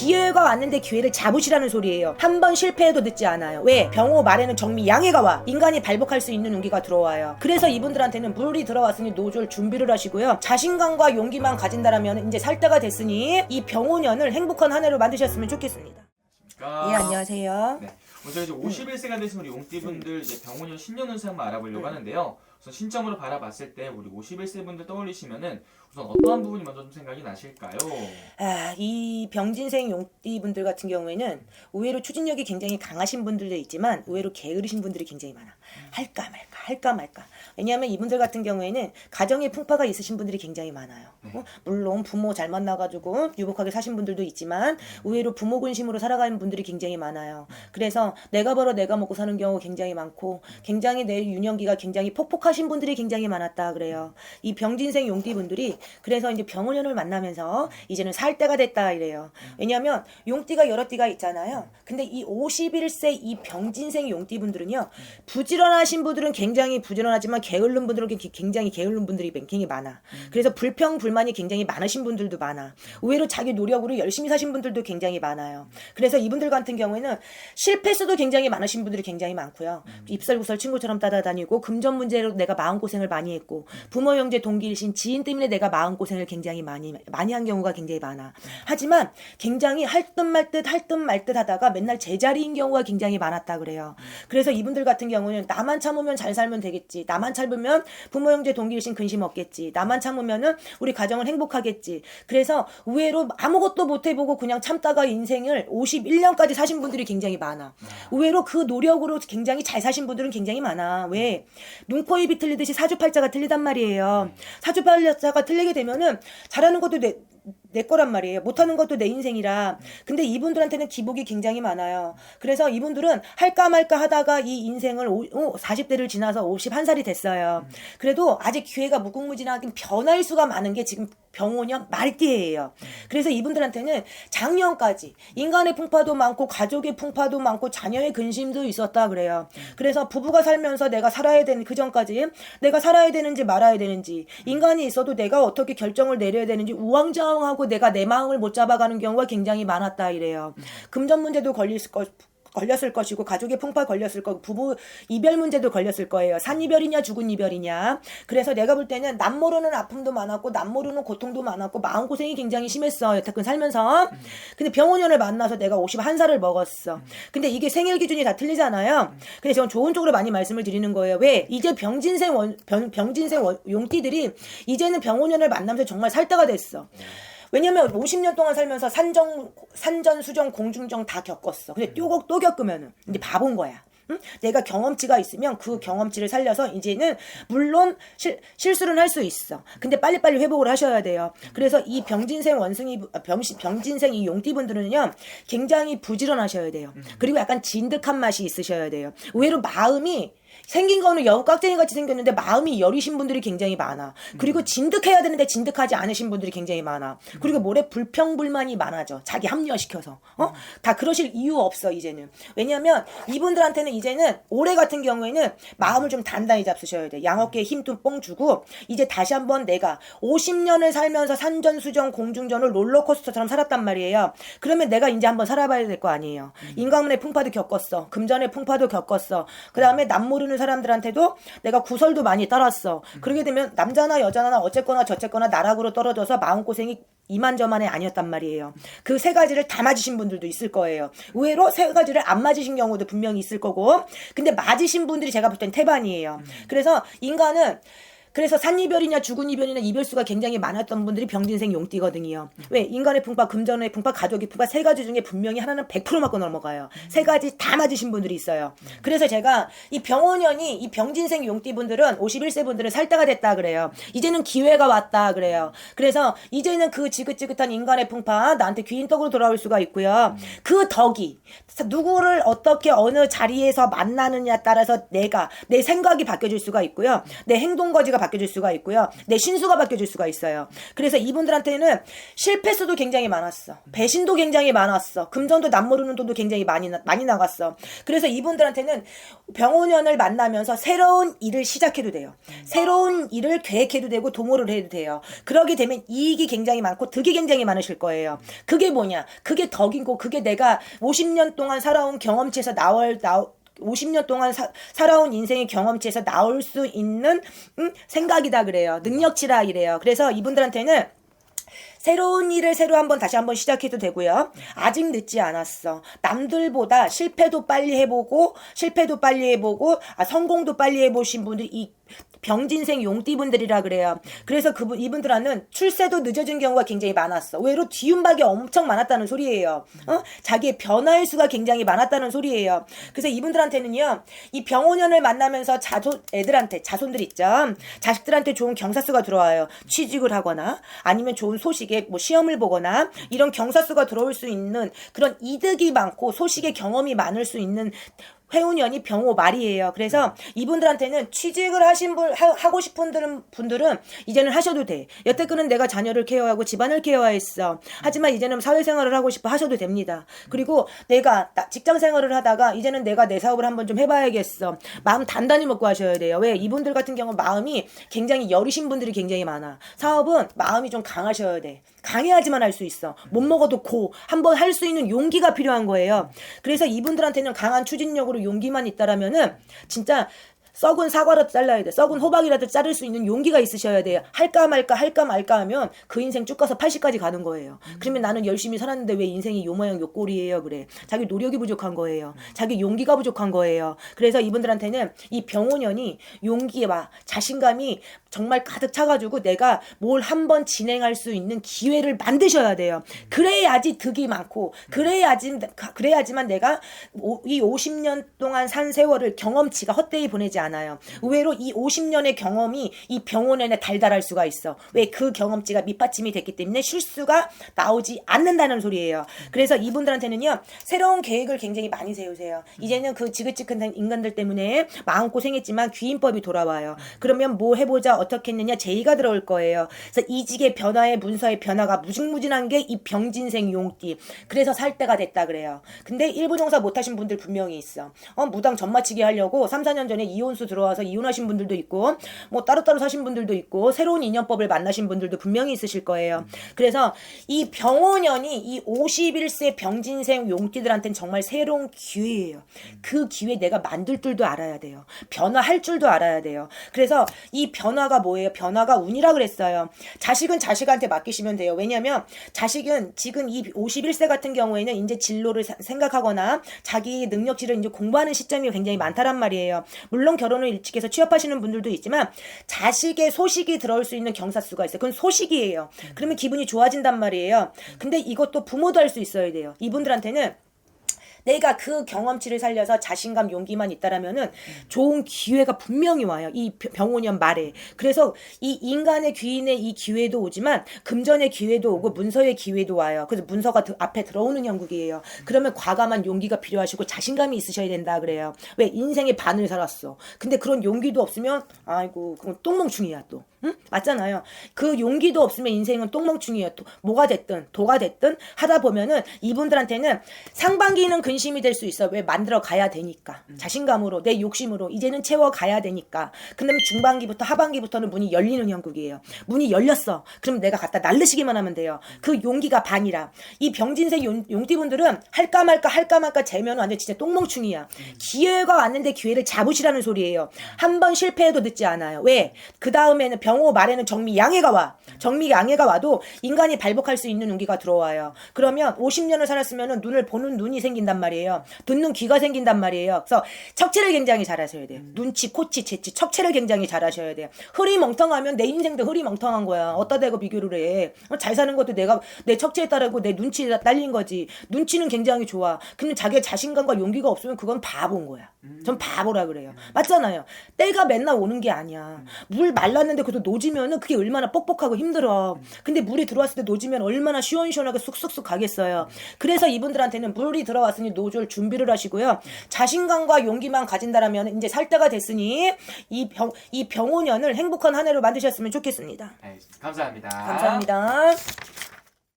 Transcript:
기회가 왔는데 기회를 잡으시라는 소리예요. 한 번 실패해도 늦지 않아요. 왜? 병호 말에는 정미 양해가 와. 인간이 발복할 수 있는 운기가 들어와요. 그래서 이분들한테는 물이 들어왔으니 노졸 준비를 하시고요. 자신감과 용기만 가진다라면 이제 살 때가 됐으니 이 병호년을 행복한 한 해로 만드셨으면 좋겠습니다. 예, 안녕하세요. 네. 먼저 이제 51세가 되신 우리 용띠분들 이제 병원년 신년운세 한번 알아보려고 하는데요. 우선 신점으로 바라봤을 때 우리 51세 분들 떠올리시면은 우선 어떠한 부분이 먼저 좀 생각이 나실까요? 이 병진생 용띠분들 같은 경우에는 의외로 추진력이 굉장히 강하신 분들도 있지만 의외로 게으르신 분들이 굉장히 많아. 할까 말까. 왜냐하면 이분들 같은 경우에는 가정의 풍파가 있으신 분들이 굉장히 많아요. 물론 부모 잘 만나가지고 유복하게 사신 분들도 있지만 의외로 부모 근심으로 살아가는 분들이 굉장히 많아요. 그래서 내가 벌어 내가 먹고 사는 경우가 굉장히 많고 굉장히 내 유년기가 굉장히 폭폭하신 분들이 굉장히 많았다 그래요. 이 병진생 용띠분들이 그래서 이제 병원년을 만나면서 이제는 살 때가 됐다 이래요. 왜냐하면 용띠가 여러 띠가 있잖아요. 근데 이 51세 이 병진생 용띠분들은요, 부지런하신 분들은 굉장히 부지런하지만 게으른 분들은 굉장히 게으른 분들이 굉장히 많아. 그래서 불평불만이 굉장히 많으신 분들도 많아. 의외로 자기 노력으로 열심히 사신 분들도 굉장히 많아요. 그래서 이분들 같은 경우에는 실패수도 굉장히 많으신 분들이 굉장히 많고요. 입설구설 친구처럼 따라다니고 금전 문제로 내가 마음고생을 많이 했고 부모 형제 동기이신 지인 때문에 내가 마음고생을 굉장히 많이 한 경우가 굉장히 많아. 하지만 굉장히 할 듯 말 듯 하다가 맨날 제자리인 경우가 굉장히 많았다 그래요. 그래서 이분들 같은 경우는 나만 참으면 잘 살면 되겠지. 나만 참으면 부모 형제 동기이신 근심 없겠지. 나만 참으면은 우리 가정은 행복하겠지. 그래서 의외로 아무것도 못 해보고 그냥 참다가 인생을 51년까지 사신 분들이 굉장히 많아. 의외로 그 노력으로 굉장히 잘 사신 분들은 굉장히 많아. 왜? 눈, 코, 입이 틀리듯이 사주팔자가 틀리단 말이에요. 사주팔자가 틀리게 되면은 잘하는 것도 내 거란 말이에요. 못하는 것도 내 인생이라. 근데 이분들한테는 기복이 굉장히 많아요. 그래서 이분들은 할까 말까 하다가 이 인생을 40대를 지나서 51살이 됐어요. 그래도 아직 기회가 무궁무진하긴 변할 수가 많은 게 지금 병오년 말띠예요. 그래서 이분들한테는 작년까지 인간의 풍파도 많고 가족의 풍파도 많고 자녀의 근심도 있었다 그래요. 그래서 부부가 살면서 내가 살아야 되는 그 전까지 내가 살아야 되는지 말아야 되는지, 인간이 있어도 내가 어떻게 결정을 내려야 되는지 우왕좌왕하고 내가 내 마음을 못 잡아가는 경우가 굉장히 많았다 이래요. 금전 문제도 걸렸을 것이고 가족의 풍파 걸렸을 거고 부부 이별 문제도 걸렸을 거예요. 산이별이냐 죽은 이별이냐. 그래서 내가 볼 때는 남 모르는 아픔도 많았고 남 모르는 고통도 많았고 마음고생이 굉장히 심했어 여태껏 살면서. 근데 병원년을 만나서 내가 51살을 먹었어. 근데 이게 생일 기준이 다 틀리잖아요. 근데 저는 좋은 쪽으로 많이 말씀을 드리는 거예요. 왜? 이제 병진생 용띠들이 이제는 병원년을 만나면서 정말 살 때가 됐어. 왜냐면 50년 동안 살면서 산전, 수전, 공중정 다 겪었어. 근데 또 겪으면은 이제 바본 거야. 응? 내가 경험치가 있으면 그 경험치를 살려서 이제는 물론 실수는 할 수 있어. 근데 빨리빨리 회복을 하셔야 돼요. 그래서 이 병진생 이 용띠분들은요, 굉장히 부지런하셔야 돼요. 그리고 약간 진득한 맛이 있으셔야 돼요. 의외로 마음이 생긴 거는 여우 깍쟁이 같이 생겼는데 마음이 여리신 분들이 굉장히 많아. 그리고 진득해야 되는데 진득하지 않으신 분들이 굉장히 많아. 그리고 뭐래? 불평불만이 많아져. 자기 합리화시켜서. 다 그러실 이유 없어 이제는. 왜냐면 이분들한테는 이제는 올해 같은 경우에는 마음을 좀 단단히 잡수셔야 돼. 양어깨에 힘 좀 뻥 주고 이제 다시 한번 내가 50년을 살면서 산전수전 공중전을 롤러코스터처럼 살았단 말이에요. 그러면 내가 이제 한번 살아봐야 될 거 아니에요. 인간의 풍파도 겪었어. 금전의 풍파도 겪었어. 그 다음에 남 모르는 사람들한테도 내가 구설도 많이 따랐어. 그러게 되면 남자나 여자나 어쨌거나 저쨌거나 나락으로 떨어져서 마음고생이 이만저만이 아니었단 말이에요. 그 세 가지를 다 맞으신 분들도 있을 거예요. 의외로 세 가지를 안 맞으신 경우도 분명히 있을 거고, 근데 맞으신 분들이 제가 볼 땐 태반이에요. 그래서 인간은 그래서 산이별이냐 죽은 이별이냐 이별수가 굉장히 많았던 분들이 병진생 용띠거든요. 왜? 인간의 풍파, 금전의 풍파, 가족의 풍파 세 가지 중에 분명히 하나는 100% 맞고 넘어가요. 세 가지 다 맞으신 분들이 있어요. 그래서 제가 이 병원년이 이 병진생 용띠분들은 51세 분들은 살 때가 됐다 그래요. 이제는 기회가 왔다 그래요. 그래서 이제는 그 지긋지긋한 인간의 풍파 나한테 귀인덕으로 돌아올 수가 있고요. 그 덕이 누구를 어떻게 어느 자리에서 만나느냐에 따라서 내 생각이 바뀌어질 수가 있고요. 내 행동거지가 바뀌어질 수가 있고요. 내 신수가 바뀌어질 수가 있어요. 그래서 이분들한테는 실패수도 굉장히 많았어. 배신도 굉장히 많았어. 금전도 남모르는 돈도 굉장히 많이 나갔어. 그래서 이분들한테는 병원연을 만나면서 새로운 일을 시작해도 돼요. 새로운 일을 계획해도 되고 도모를 해도 돼요. 그러게 되면 이익이 굉장히 많고 득이 굉장히 많으실 거예요. 그게 뭐냐? 그게 덕이고 그게 내가 50년 동안 살아온 경험치에서 50년 동안 살아온 인생의 경험치에서 나올 수 있는 생각이다 그래요. 능력치라 이래요. 그래서 이분들한테는 새로운 일을 다시 한번 시작해도 되고요. 아직 늦지 않았어. 남들보다 실패도 빨리 해보고 성공도 빨리 해보신 분들이 이 병진생 용띠분들이라 그래요. 그래서 이분들은 출세도 늦어진 경우가 굉장히 많았어. 의외로 뒤움박이 엄청 많았다는 소리예요. 자기의 변화의 수가 굉장히 많았다는 소리예요. 그래서 이분들한테는요, 이 병원연을 만나면서 자손들 있죠. 자식들한테 좋은 경사수가 들어와요. 취직을 하거나 아니면 좋은 소식에 뭐 시험을 보거나 이런 경사수가 들어올 수 있는 그런 이득이 많고 소식의 경험이 많을 수 있는 회운연이 병호 말이에요. 그래서 이분들한테는 취직을 하고 싶은 분들은 이제는 하셔도 돼. 여태까지는 내가 자녀를 케어하고 집안을 케어했어. 하지만 이제는 사회생활을 하고 싶어 하셔도 됩니다. 그리고 내가 직장 생활을 하다가 이제는 내가 내 사업을 한번 좀 해봐야겠어. 마음 단단히 먹고 하셔야 돼요. 왜? 이분들 같은 경우 마음이 굉장히 여리신 분들이 굉장히 많아. 사업은 마음이 좀 강하셔야 돼. 강해야지만 할 수 있어. 못 먹어도 한번 할 수 있는 용기가 필요한 거예요. 그래서 이분들한테는 강한 추진력으로 용기만 있다라면은 진짜 썩은 사과라도 잘라야 돼. 썩은 호박이라도 자를 수 있는 용기가 있으셔야 돼요. 할까 말까 하면 그 인생 쭉 가서 80까지 가는 거예요. 그러면 나는 열심히 살았는데 왜 인생이 요 모양 요 꼴이에요. 그래. 자기 노력이 부족한 거예요. 자기 용기가 부족한 거예요. 그래서 이분들한테는 이 병호년이 용기와 자신감이 정말 가득 차가지고 내가 뭘 한번 진행할 수 있는 기회를 만드셔야 돼요. 그래야지 득이 많고 그래야지만 내가 이 50년 동안 산 세월을 경험치가 헛되이 보내지 않아요. 의외로 이 50년의 경험이 이 병원에 달달할 수가 있어. 왜? 그 경험치가 밑받침이 됐기 때문에 실수가 나오지 않는다는 소리예요. 그래서 이분들한테는요, 새로운 계획을 굉장히 많이 세우세요. 이제는 그 지긋지긋한 인간들 때문에 마음고생했지만 귀인법이 돌아와요. 그러면 뭐 해보자 어떻게 했느냐 제의가 들어올 거예요. 그래서 이직의 변화의 문서의 변화가 무궁무진한 게 이 병진생 용띠. 그래서 살 때가 됐다 그래요. 근데 일부 종사 못하신 분들 분명히 있어. 무당 전마치기 하려고 3, 4년 전에 이혼수 들어와서 이혼하신 분들도 있고 뭐 따로따로 사신 분들도 있고 새로운 인연법을 만나신 분들도 분명히 있으실 거예요. 그래서 이 병호년이 이 51세 병진생 용띠들한테는 정말 새로운 기회예요. 그 기회 내가 만들 줄도 알아야 돼요. 변화할 줄도 알아야 돼요. 그래서 이 변화가 뭐예요? 변화가 운이라 그랬어요. 자식은 자식한테 맡기시면 돼요. 왜냐하면 자식은 지금 이 51세 같은 경우에는 이제 진로를 생각하거나 자기 능력치를 이제 공부하는 시점이 굉장히 많다란 말이에요. 물론 결혼을 일찍 해서 취업하시는 분들도 있지만 자식의 소식이 들어올 수 있는 경사수가 있어요. 그건 소식이에요. 그러면 기분이 좋아진단 말이에요. 근데 이것도 부모도 할 수 있어야 돼요. 이분들한테는 내가 그 경험치를 살려서 자신감, 용기만 있다라면은 좋은 기회가 분명히 와요. 이 병호년 말에. 그래서 이 인간의 귀인의 이 기회도 오지만 금전의 기회도 오고 문서의 기회도 와요. 그래서 문서가 앞에 들어오는 형국이에요. 그러면 과감한 용기가 필요하시고 자신감이 있으셔야 된다 그래요. 왜? 인생의 반을 살았어. 근데 그런 용기도 없으면 아이고 그건 똥멍충이야 또. 응? 맞잖아요. 그 용기도 없으면 인생은 똥멍충이에요. 뭐가 됐든 도가 됐든 하다 보면은 이분들한테는 상반기는 근심이 될 수 있어. 왜? 만들어 가야 되니까. 자신감으로 내 욕심으로 이제는 채워 가야 되니까. 그다음에 중반기부터 하반기부터는 문이 열리는 형국이에요. 문이 열렸어. 그럼 내가 갖다 날르시기만 하면 돼요. 그 용기가 반이라. 이 병진생 용띠분들은 할까 말까 재면 완전 진짜 똥멍충이야. 기회가 왔는데 기회를 잡으시라는 소리예요. 한 번 실패해도 늦지 않아요. 왜? 그 다음에는 병호 말에는 정미양해가 와. 정미양해가 와도 인간이 발복할 수 있는 용기가 들어와요. 그러면 50년을 살았으면 눈을 보는 눈이 생긴단 말이에요. 듣는 귀가 생긴단 말이에요. 그래서 척체를 굉장히 잘 하셔야 돼요. 눈치, 코치, 재치, 척체를 굉장히 잘 하셔야 돼요. 흐리멍텅하면 내 인생도 흐리멍텅한 거야. 어디다 대고 비교를 해. 잘 사는 것도 내가 내 척체에 따르고 내 눈치에 딸린 거지. 눈치는 굉장히 좋아. 근데 자기의 자신감과 용기가 없으면 그건 바보인 거야. 전 바보라 그래요. 맞잖아요. 때가 맨날 오는 게 아니야. 물 말랐는데 그래도 노지면은 그게 얼마나 뻑뻑하고 힘들어. 근데 물이 들어왔을 때 노지면 얼마나 시원시원하게 쑥쑥쑥 가겠어요. 그래서 이분들한테는 물이 들어왔으니 노줄 준비를 하시고요. 자신감과 용기만 가진다라면 이제 살 때가 됐으니 이 병5년을 행복한 한 해로 만드셨으면 좋겠습니다. 알겠습니다. 감사합니다. 감사합니다.